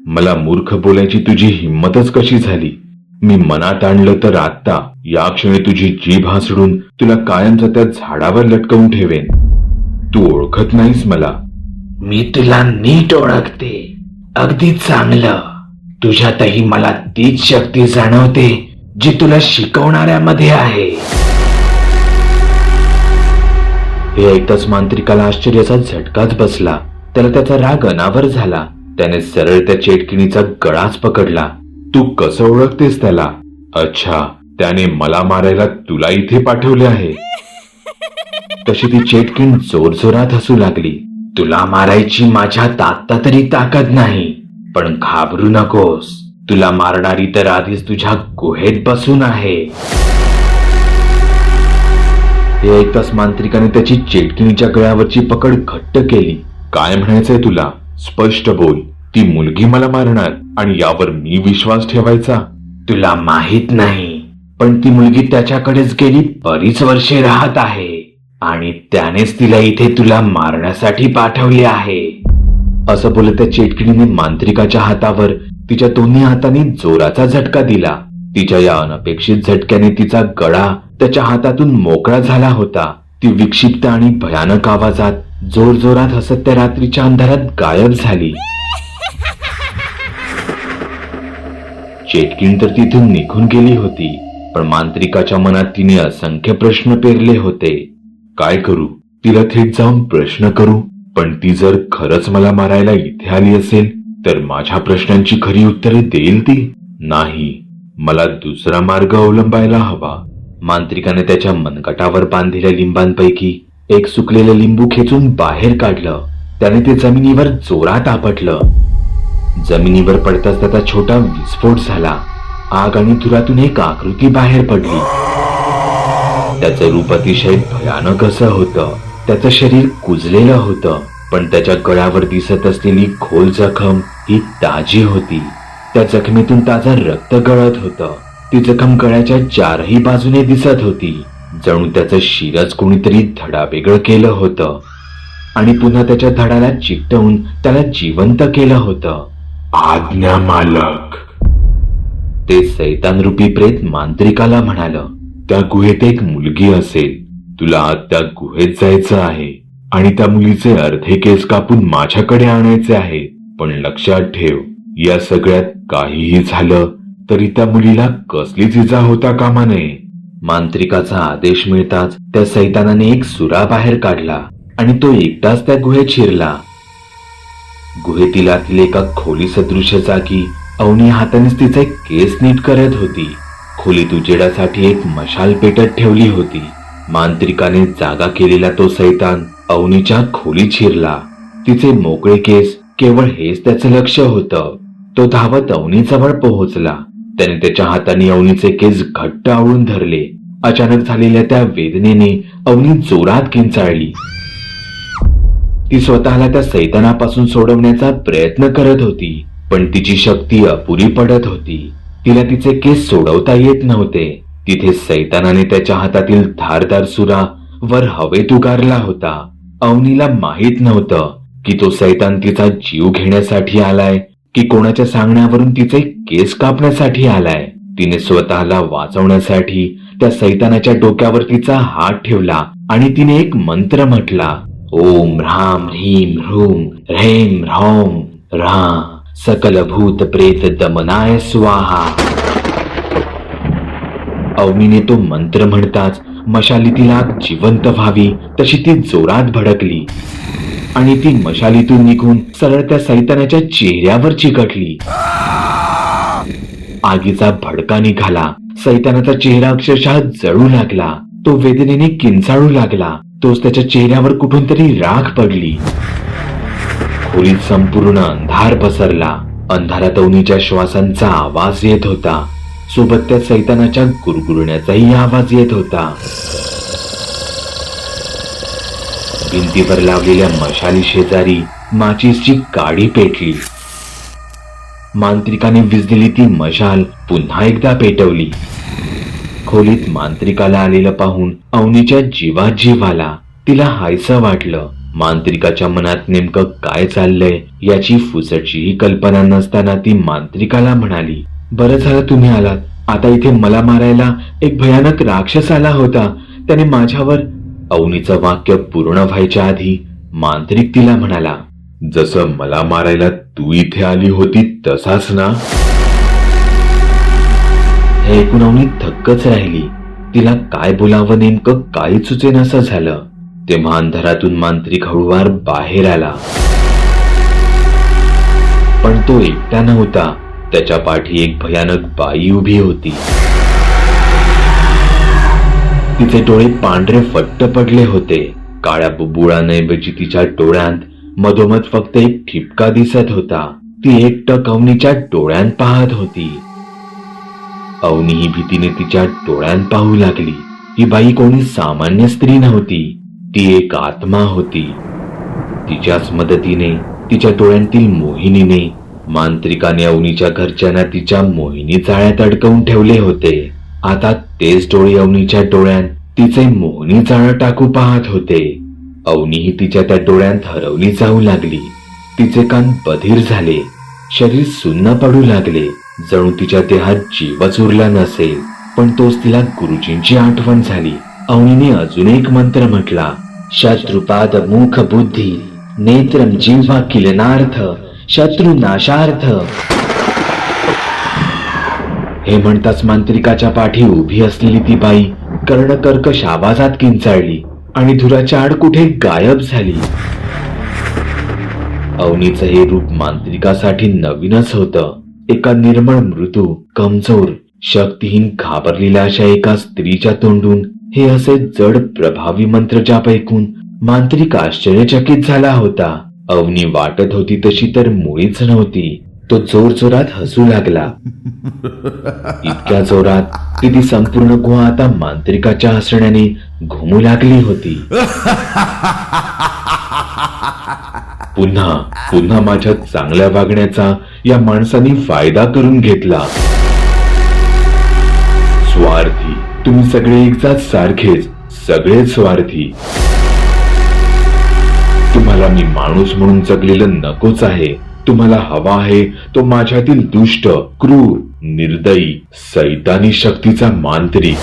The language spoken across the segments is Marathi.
मला मूर्ख बोलायची तुझी हिंमतच कशी झाली? मी मनात आणलं तर आत्ता या क्षणी तुझी जीभ हासडून तुला कायमचं त्या झाडावर लटकवून ठेवेन. तू ओळखत नाहीस मला. मी तुला नीट ओळखते, अगदी चांगलं. तुझ्यातही मला तीच शक्ती जाणवते जी तुला शिकवणाऱ्यामध्ये आहे. हे ऐकताच मांत्रिकाला आश्चर्याचा झटकाच बसला. त्याला त्याचा राग अनावर झाला. त्याने सरळ त्या चेटकिणीचा गळाच पकडला. तू कसं ओळखतेस त्याला? अच्छा, त्याने मला मारायला तुला इथे पाठवले आहे. तशी ती चेटकिण जोरजोरात हसू लागली. तुला मारायची माझ्यात आत्ता तरी ताकद नाही, पण घाबरू नकोस. तुला मारणारी तर आधीच तुझ्या गुहेत बसून आहे. हे ऐकताच मांत्रिकाने त्याची चेटकिणीच्या गळ्यावरची पकड घट्ट केली. काय म्हणायचंय तुला? स्पष्ट बोल. ती मुलगी मला मारणार आणि यावर मी विश्वास ठेवायचा? तुला माहित नाही, पण ती मुलगी त्याच्याकडेच गेली बरीच वर्षे राहत आहे आणि त्यानेच तिला इथे तुला मारण्यासाठी पाठवले आहे. असं बोलत त्या चेटकिणीने मांत्रिकाच्या हातावर तिच्या दोन्ही हातांनी जोराचा झटका दिला. तिच्या या अनपेक्षित झटक्याने तिचा गळा त्याच्या हातातून मोकळा झाला होता. ती विक्षिप्त आणि भयानक आवाजात जोरजोरात हसत त्या रात्रीच्या अंधारात गायब झाली. चेटकिण तर तिथून निघून गेली होती, पण मांत्रिकाच्या मनात तिने असंख्य प्रश्न पेरले होते. काय करू? तिला थेट जाऊन प्रश्न करू? पण ती जर खरंच मला मारायला इथे आली असेल तर माझ्या प्रश्नांची खरी उत्तरे देईल ती? नाही, मला दुसरा मार्ग अवलंबायला हवा. मांत्रिकाने त्याच्या मनगटावर बांधलेल्या लिंबांपैकी एक सुकलेलं लिंबू खेचून बाहेर काढलं. त्याने ते जमिनीवर जोरात आपटलं. जमिनीवर पडताच त्याचा छोटा विस्फोट झाला. आग आणि धुरातून एक आकृती बाहेर पडली. त्याचं रूप अतिशय भयानक असं होतं. त्याचं शरीर कुजलेलं होतं, पण त्याच्या गळ्यावर दिसत असलेली खोल जखम ही ताजी होती. त्या जखमेतून ताजं रक्त गळत होतं. ती जखम गळ्याच्या चारही बाजूने दिसत होती. जणू त्याचं शिरच कोणीतरी धडावेगळं केलं होतं आणि पुन्हा त्याच्या धडाला चिकटवून त्याला जिवंत केलं होतं. आज्ञा मालक, ते सैतान रूपी प्रेत मांत्रिकाला म्हणालं. त्या गुहेत एक मुलगी असेल. तुला आज त्या गुहेत जायचं आहे आणि त्या मुलीचे अर्धे केस कापून माझ्याकडे आणायचे आहे. पण लक्षात ठेव, या सगळ्यात काहीही झालं तरी त्या मुलीला कसलीच इजा होता कामा नये. मांत्रिकाचा आदेश मिळताच त्या सैतानाने एक सुरा बाहेर काढला आणि तो एकटाच त्या गुहेत शिरला. गुहेतील आतील एका खोली सदृश्य जागी अवनी हातानेच तिचे केस नीट करत होती. खोलीत उजेडासाठी एक मशाल पेटत ठेवली होती. मांत्रिकाने जागा केलेला तो सैतान अवनीच्या खोलीत शिरला. तिचे मोकळे केस, केवळ हेच त्याचं लक्ष होतं. तो धावत अवनीजवळ पोहोचला. त्याने त्याच्या हाताने अवनीचे केस घट्ट आवळून धरले. अचानक झालेल्या त्या वेदनेने अवनी जोरात किंचाळली. ती स्वतःला त्या सैतानापासून सोडवण्याचा प्रयत्न करत होती, पण तिची शक्ती अपुरी पडत होती. तिला तिचे केस सोडवता येत नव्हते. तिथे सैतानाने त्याच्या हातातील धारदार सुरा वर हवेत उगारला होता. अवनीला माहित नव्हतं की तो सैतान तिचा जीव घेण्यासाठी आलाय की कोणाच्या सांगण्यावरून तिचे केस कापण्यासाठी आलाय. तिने स्वतःला वाचवण्यासाठी त्या सैतानाच्या डोक्यावर तिचा हात ठेवला आणि तिने एक मंत्र म्हटला. ओम ह्राम ह्रीम ह्रूम ह्रैम ह्रौम ह्रा सकल भूत प्रेत दमनाय स्वाहा. अवनीने तो मंत्र म्हणताच मशालीतील आग जिवंत व्हावी तशी ती जोरात भडकली आणि ती मशालीतून निघून सरळ त्या सैतानाच्या चेहऱ्यावर चिकटली. आगीचा भडका निघाला. सैतानाचा चेहरा अक्षरशः जळू लागला. तो वेदनेने किंचाळू लागला. तोच त्याच्या चेहऱ्यावर कुठून तरी राख पडली. खोलीत संपूर्ण अंधार पसरला. अंधारात अवनीच्या श्वासांचा आवाज येत होता. सोबत त्या सैतानाच्या गुरगुरण्याचाही आवाज येत होता. भिंतीवर लावलेल्या मशाली शेजारी माचीसची काडी पेटली. मांत्रिकाने विझलेली ती मशाल पुन्हा एकदा पेटवली. खोलीत मांत्रिकाला आलेलं पाहून अवनीच्या जीवात जीव आला. तिला हायसं वाटलं. मांत्रिकाच्या मनात नेमकं काय चाललंय याची फुसटशीही कल्पना नसताना ती मांत्रिकाला म्हणाली, बरं झालं तुम्ही आलात. आता इथे मला मारायला एक भयानक राक्षस आला होता. त्याने माझ्यावर. अवनीचं वाक्य पूर्ण व्हायच्या आधी मांत्रिक तिला म्हणाला, जसं मला मारायला तू इथे आली होती तसाच ना? हे ऐकून अवनी थक्कच राहिली. तिला काय बोलावं नेमकं काही सुचेनासं झालं. तेव्हा अंधारातून मांत्रिक हळूवार बाहेर आला. पण तो एकटा नव्हता. त्याच्या पाठी एक भयानक बाई उभी होती. तिचे डोळे पांढरे फट्ट पडले होते. काळ्या बुबुळांऐवजी तिच्या डोळ्यांत मधोमध फक्त एक ठिपका दिसत होता. ती एकटक अवनीच्या डोळ्यांत पाहत होती. अवनी ही भीतीने तिच्या डोळ्यांत पाहू लागली. ही बाई कोणी सामान्य स्त्री नव्हती. ती एक आत्मा होती. तिच्याच मदतीने, तिच्या डोळ्यांतील मोहिनीने मांत्रिकाने अवनीच्या घरच्यांना तिच्या मोहिनी जाळ्यात अडकवून ठेवले होते. आता तेच डोळे अवनीच्या डोळ्यांत तिचे मोहिनी जाळं टाकू पाहत होते. अवनीही तिच्या त्या डोळ्यांत हरवली जाऊ लागली. तिचे कान बधीर झाले. शरीर सुन्न पडू लागले. जणू तिच्या देहात जीवच उरला नसेल. पण तोच तिला गुरुजींची आठवण झाली. अवनीने अजून एक मंत्र म्हटला, शत्रुपाद मुख बुद्धी नेत्रम जिव्हा किलनार्थ शत्रु नाशार्थ. हे म्हणताच मांत्रिकाच्या पाठी उभी असलेली ती बाई कर्णकर्कश आवाजात किंचाळली आणि धुराच्या आड कुठे गायब झाली. अवनीचं हे रूप मांत्रिकासाठी नवीनच होतं. एका निर्मळ मृदू, कमजोर, शक्तिहीन, घाबरलेल्या अशा एका स्त्रीच्या तोंडून हे असे जड प्रभावी मंत्र जाप ऐकून मांत्रिक आश्चर्यचकित झाला होता. अवनी वाटत होती तशी तर मुळीच नव्हती. तो जोर जोरात हसू लागला. इतक्या जोरात की ती संपूर्ण गुहा आता मांत्रिकाच्या हसण्याने घुमू लागली होती. पुन्हा पुन्हा माझ्या चांगल्या वागण्याचा या माणसाने फायदा करून घेतला. स्वार्थी, तुम्ही सगळे एकदाच सारखेच, सगळे स्वार्थी. तुम्हाला मी माणूस म्हणून जगलेलं नकोच आहे. तुम्हाला हवा आहे तो माझ्यातील दुष्ट, क्रूर, निर्दयी, सैतानी शक्तीचा मांत्रिक.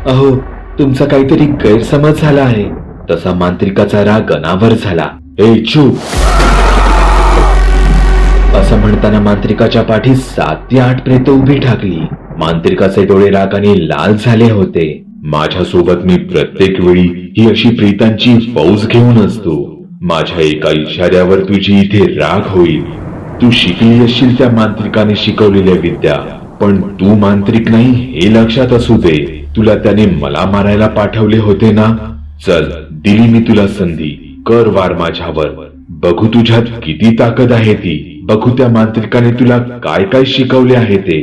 अहो, तुमचा काहीतरी गैरसमज झाला आहे. तसा मांत्रिकाचा राग अनावर झाला. ए चूप! असं म्हणताना मांत्रिकाच्या पाठी 7 ते 8 प्रेत उभी ठाकली. मांत्रिकाचे डोळे रागाने लाल झाले होते. माझ्यासोबत मी प्रत्येक वेळी ही अशी प्रेतांची फौज घेऊन असतो. माझ्या एका इशाऱ्यावर तुझी इथे राग होईल. तू शिकली असशील त्या मांत्रिकाने शिकवलेल्या विद्या, पण तू मांत्रिक नाही हे लक्षात असू दे. तुला त्याने मला मारायला पाठवले होते ना? चल, दिली मी तुला संधी. कर वार माझ्यावर. बघू तुझ्यात किती ताकद आहे ती. बघू त्या मांत्रिकाने तुला काय काय शिकवले आहे ते.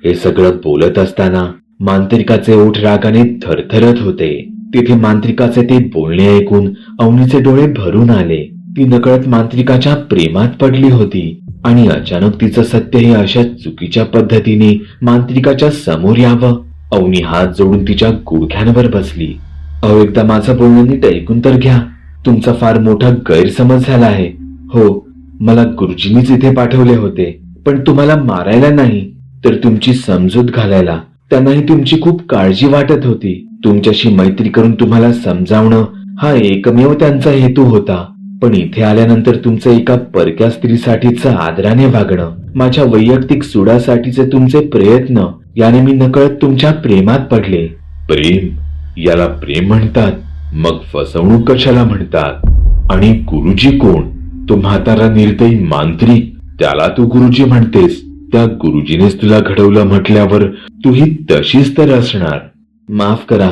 हे सगळं बोलत असताना मांत्रिकाचे ओठ रागाने थरथरत होते. तिथे मांत्रिकाचे ते बोलणे ऐकून अवनीचे डोळे भरून आले. ती नकळत मांत्रिकाच्या प्रेमात पडली होती आणि अचानक तिचं सत्य हे अशा चुकीच्या पद्धतीने मांत्रिकाच्या समोर यावं. अवनी हात जोडून तिच्या गुडघ्यांवर बसली. अहो, एकदा माझं बोलणं नीट ऐकून तर घ्या. तुमचा फार मोठा गैरसमज झाला आहे. हो, मला गुरुजींनीच इथे पाठवले होते, पण तुम्हाला मारायला नाही, तर तुमची समजूत घालायला. त्यांनाही तुमची खूप काळजी वाटत होती. तुमच्याशी मैत्री करून तुम्हाला समजावणं हा एकमेव त्यांचा हेतू होता. पण इथे आल्यानंतर तुमचं एका परक्या स्त्रीसाठीचं आदराने वागणं, माझ्या वैयक्तिक सुडासाठीचे तुमचे प्रयत्न, याने मी नकळत तुमच्या प्रेमात पडले. प्रेम? याला प्रेम म्हणतात? मग फसवणूक कशाला म्हणतात? आणि गुरुजी कोण? तो म्हातारा निर्दयी मांत्रिक, त्याला तू गुरुजी म्हणतेस? त्या गुरुजीनेच तुला घडवलं म्हटल्यावर तूही तशीच तर असणार. माफ करा,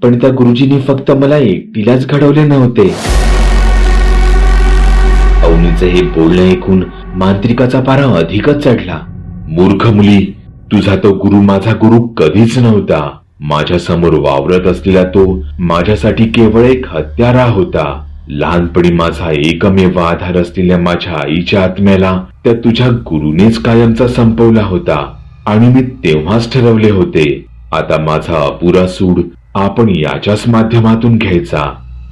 पण त्या गुरुजींनी फक्त मला एकटीलाच घडवले नव्हते. अवनीचे हे बोलणं ऐकून मांत्रिकाचा पारा अधिकच चढला. मूर्ख मुली, तुझा तो गुरु माझा गुरु कधीच नव्हता. माझ्या समोर वावरत असलेला तो माझ्यासाठी केवळ एक हत्यारा होता. लहानपणी माझा एकमेव आधार असलेल्या माझ्या आईच्या आत्म्याला त्या तुझ्या गुरुनेच कायमचा संपवला होता. आणि मी तेव्हाच ठरवले होते, आता माझा अपुरा सूड आपण याच्याच माध्यमातून घ्यायचा.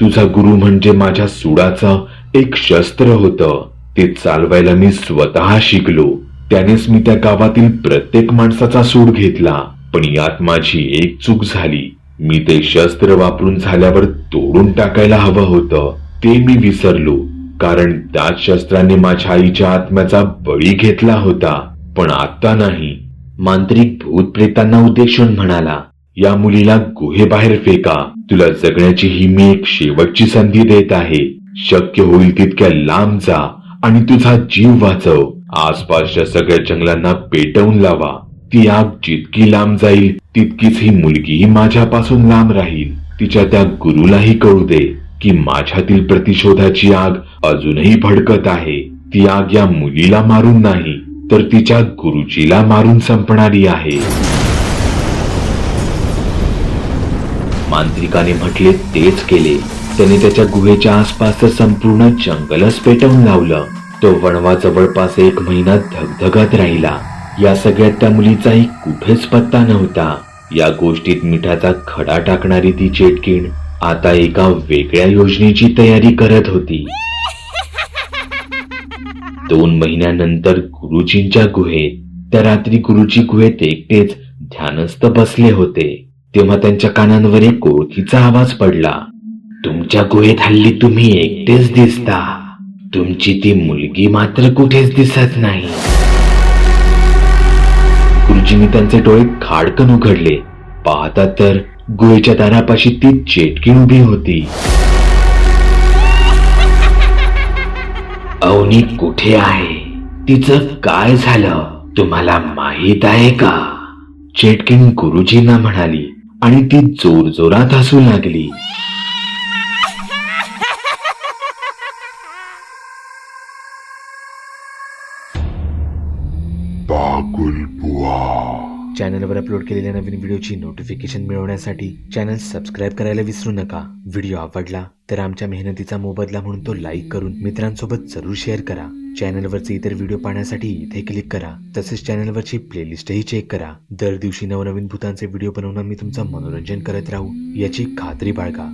तुझा गुरु म्हणजे माझ्या सुडाचं एक शस्त्र होतं. ते चालवायला मी स्वतः शिकलो. त्यानेच मी त्या गावातील प्रत्येक माणसाचा सूड घेतला. पण यात माझी एक चूक झाली. मी ते शस्त्र वापरून झाल्यावर तोडून टाकायला हवं होतं. ते मी विसरलो. कारण त्याच शस्त्राने माझ्या आईच्या आत्म्याचा बळी घेतला होता. पण आता नाही. मांत्रिक भूत प्रेतांना उद्देशून म्हणाला, या मुलीला गुहेबाहेर फेका. तुला जगण्याची ही मी एक शेवटची संधी देत आहे. शक्य होईल तितक्या लांब जा आणि तुझा जीव वाचव. आसपासच्या सगळ्या जंगलांना पेटवून लावा. ती आग जितकी लांब जाईल तितकीच ही मुलगीही माझ्यापासून लांब राहील. तिच्या त्या गुरुलाही कळू दे की माझ्यातील प्रतिशोधाची आग अजूनही भडकत आहे. ती आग या मुलीला मारून नाही तर तिच्या गुरुजीला मारून संपणारी आहे. मांत्रिकाने म्हटले तेच केले. त्याने त्याच्या गुहेच्या आसपासचं संपूर्ण जंगलच पेटवून लावलं. तो वणवा जवळपास 1 महिना धगधगत राहिला. या सगळ्यात त्या मुलीचाही कुठेच पत्ता नव्हता. या गोष्टीत मिठाचा खडा टाकणारी ती चेटकीण आता एका वेगळ्या योजनेची तयारी करत होती. 2 महिन्यानंतर गुरुजींच्या गुहेत, त्या रात्री गुरुजी गुहेत एकटेच ध्यानस्थ बसले होते. तेव्हा त्यांच्या कानांवर एक ओळखीचा आवाज पडला. तुमच्या गुहेत हल्ली तुम्ही एकटेच दिसता. तुमची ती मुलगी मात्र कुठेच दिसत नाही. गुरुजींनी त्यांचे डोळे खाडकन उघडले. पाहतात तर गुहेच्या दारापाशी ती चेटकीण उभी होती. अवनी कुठे आहे? तिचं काय झालं तुम्हाला माहित आहे का? चेटकीण गुरुजींना म्हणाली आणि ती जोरजोरात हसू लागली. चॅनलवर अपलोड केलेल्या नवीन व्हिडिओची नोटिफिकेशन मिळवण्यासाठी चॅनल सबस्क्राईब करायला विसरू नका. व्हिडिओ आवडला तर आमच्या मेहनतीचा मोबदला म्हणून तो लाईक करून मित्रांसोबत जरूर शेअर करा. चॅनलवरचे इतर व्हिडिओ पाहण्यासाठी इथे क्लिक करा. तसेच चॅनलवरची प्लेलिस्टही चेक करा. दर दिवशी नवनवीन भूतांचे व्हिडिओ बनवून मी तुमचं मनोरंजन करत राहू याची खात्री बाळगा.